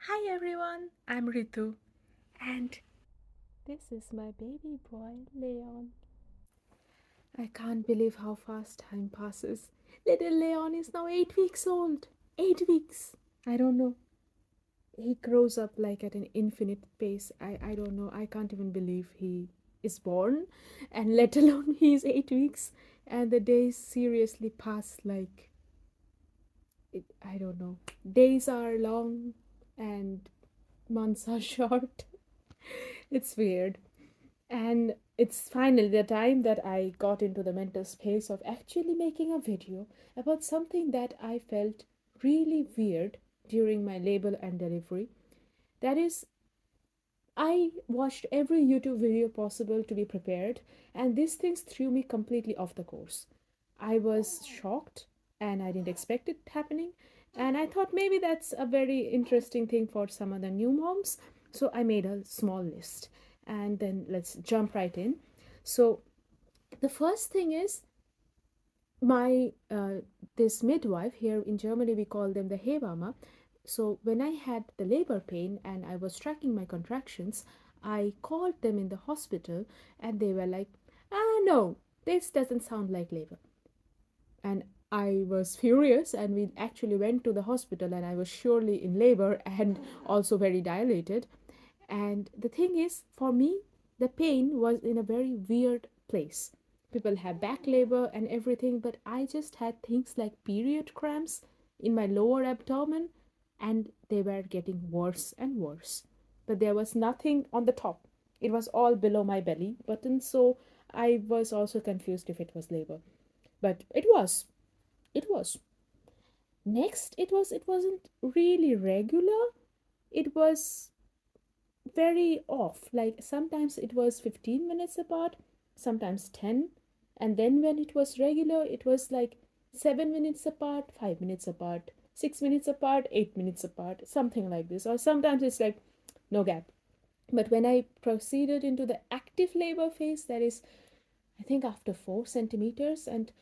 Hi everyone, I'm Ritu, and this is my baby boy Leon. I can't believe how fast time passes. Little Leon is now 8 weeks old. 8 weeks. I don't know. He grows up like at an infinite pace. I don't know. I can't even believe he is born, and let alone he's 8 weeks. And the days seriously pass like I don't know. Days are long and months are short. It's weird. And it's finally the time that I got into the mental space of actually making a video about something that I felt really weird during my labor and delivery. That is, I watched every YouTube video possible to be prepared, and these things threw me completely off the course. I was shocked and I didn't expect it happening. And I thought maybe that's a very interesting thing for some other new moms. So I made a small list and then let's jump right in. So the first thing is my this midwife here in Germany, we call them the Hebamme. So when I had the labor pain and I was tracking my contractions, I called them in the hospital and they were like, no, this doesn't sound like labor. And I was furious, and we actually went to the hospital, and I was surely in labor and also very dilated. And the thing is, for me, the pain was in a very weird place. People have back labor and everything, but I just had things like period cramps in my lower abdomen, and they were getting worse and worse. But there was nothing on the top, it was all below my belly button, so I was also confused if it was labor. But it was. Next, it wasn't really regular. It was very off. Like sometimes it was 15 minutes apart, sometimes 10. And then when it was regular, it was like 7 minutes apart, 5 minutes apart, 6 minutes apart, 8 minutes apart, something like this. Or sometimes it's like no gap. But when I proceeded into the active labor phase, that is, I think after 4 centimeters and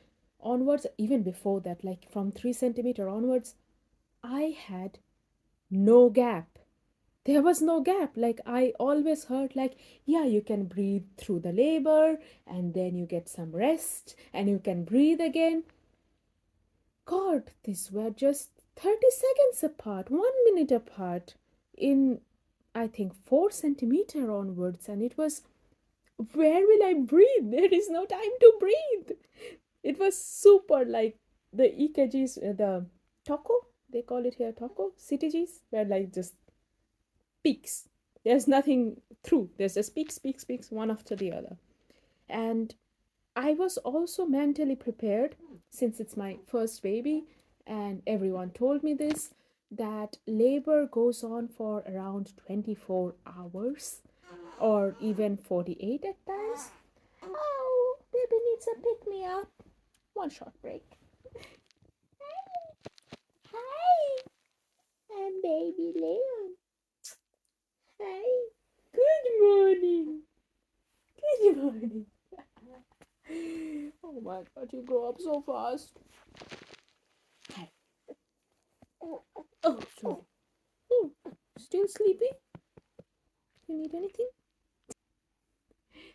onwards, even before that, like from 3 centimeter onwards, I had no gap. There was no gap. Like I always heard, like, yeah, you can breathe through the labor and then you get some rest and you can breathe again. God, these were just 30 seconds apart, 1 minute apart, in I think 4 centimeter onwards, and it was, where will I breathe? There is no time to breathe. It was super like the EKGs, the taco, they call it here taco, CTGs, were like just peaks. There's nothing through. There's just peaks, peaks, peaks, one after the other. And I was also mentally prepared, since it's my first baby, and everyone told me this, that labor goes on for around 24 hours or even 48 at times. Oh, baby needs a pick me up. One short break. Hi, I'm baby Leon. Hi. Good morning. Good morning. Oh my god, you grow up so fast. Hi. Oh, sorry. Oh, still sleeping? You need anything?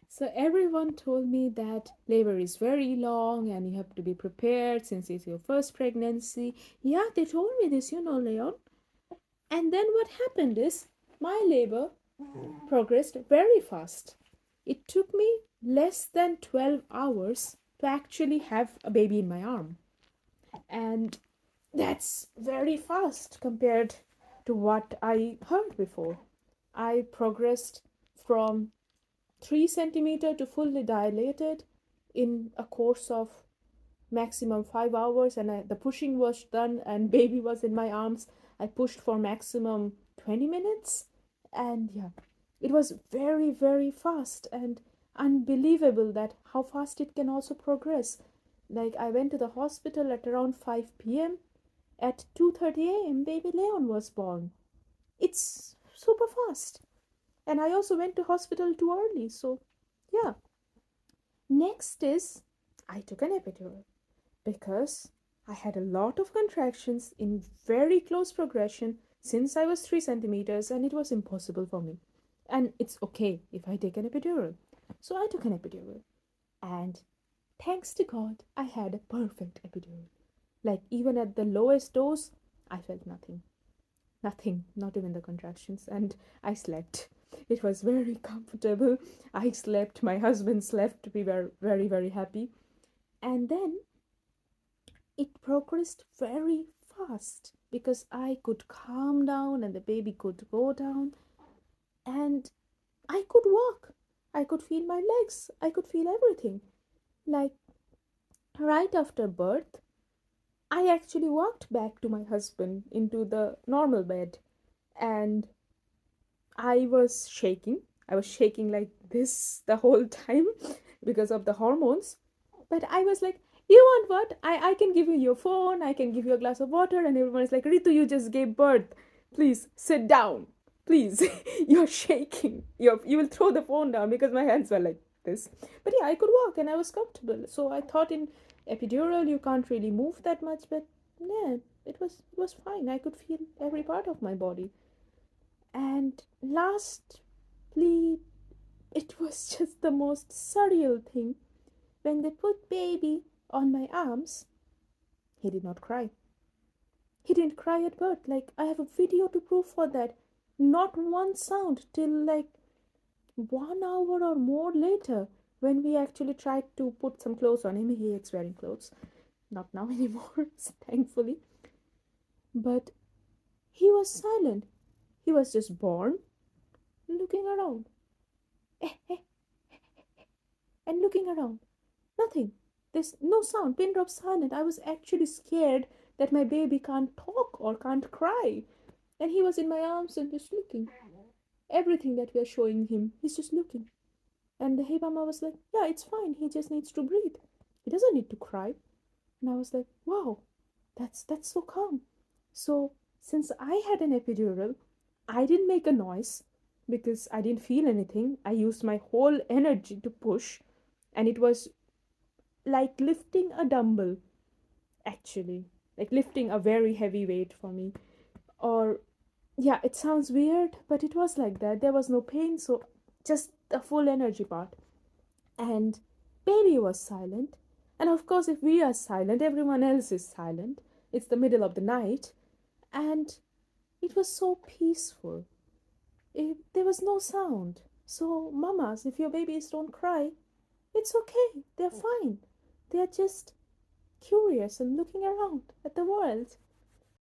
So everyone told me that labor is very long and you have to be prepared since it's your first pregnancy. Yeah, they told me this, Leon. And then what happened is my labor progressed very fast. It took me less than 12 hours to actually have a baby in my arm. And that's very fast compared to what I heard before. I progressed from 3 centimeter to fully dilated in a course of maximum 5 hours, and the pushing was done and baby was in my arms. I pushed for maximum 20 minutes, and yeah, it was very very fast and unbelievable that how fast it can also progress. Like I went to the hospital at around 5 p.m. At 2:30 a.m. baby Leon was born. It's super fast. And I also went to hospital too early, so yeah. Next is I took an epidural because I had a lot of contractions in very close progression since I was 3 centimeters and it was impossible for me. And it's okay if I take an epidural. So I took an epidural. And thanks to God, I had a perfect epidural. Like, even at the lowest dose, I felt nothing. Nothing, not even the contractions. And I slept. It was very comfortable. I slept. My husband slept. We were very, very happy. And then it progressed very fast because I could calm down and the baby could go down and I could walk. I could feel my legs. I could feel everything. Like, right after birth, I actually walked back to my husband into the normal bed and I was shaking. I was shaking like this the whole time because of the hormones. But I was like, you want what? I can give you your phone, I can give you a glass of water. And everyone is like, Ritu, you just gave birth. Please sit down. Please. You're shaking. You will throw the phone down because my hands were like this. But yeah, I could walk and I was comfortable. So I thought in epidural you can't really move that much, but yeah, it was fine. I could feel every part of my body. And lastly, it was just the most surreal thing. When they put baby on my arms, he did not cry. He didn't cry at birth. Like, I have a video to prove for that. Not one sound till like 1 hour or more later when we actually tried to put some clothes on him. He hates wearing clothes. Not now anymore, thankfully. But he was silent. He was just born, looking around. And looking around. Nothing. There's no sound. Pin drop silent. I was actually scared that my baby can't talk or can't cry. And he was in my arms and just looking. Everything that we are showing him, he's just looking. And the hey mama was like, yeah, it's fine. He just needs to breathe. He doesn't need to cry. And I was like, wow, that's so calm. So since I had an epidural, I didn't make a noise because I didn't feel anything. I used my whole energy to push, and it was like lifting a dumbbell, actually, like lifting a very heavy weight for me. Or yeah, it sounds weird, but it was like that. There was no pain, so just the full energy part. And baby was silent, and of course if we are silent, everyone else is silent. It's the middle of the night, and it was so peaceful. There was no sound. So mamas, if your babies don't cry, it's okay, they're fine. They're just curious and looking around at the world.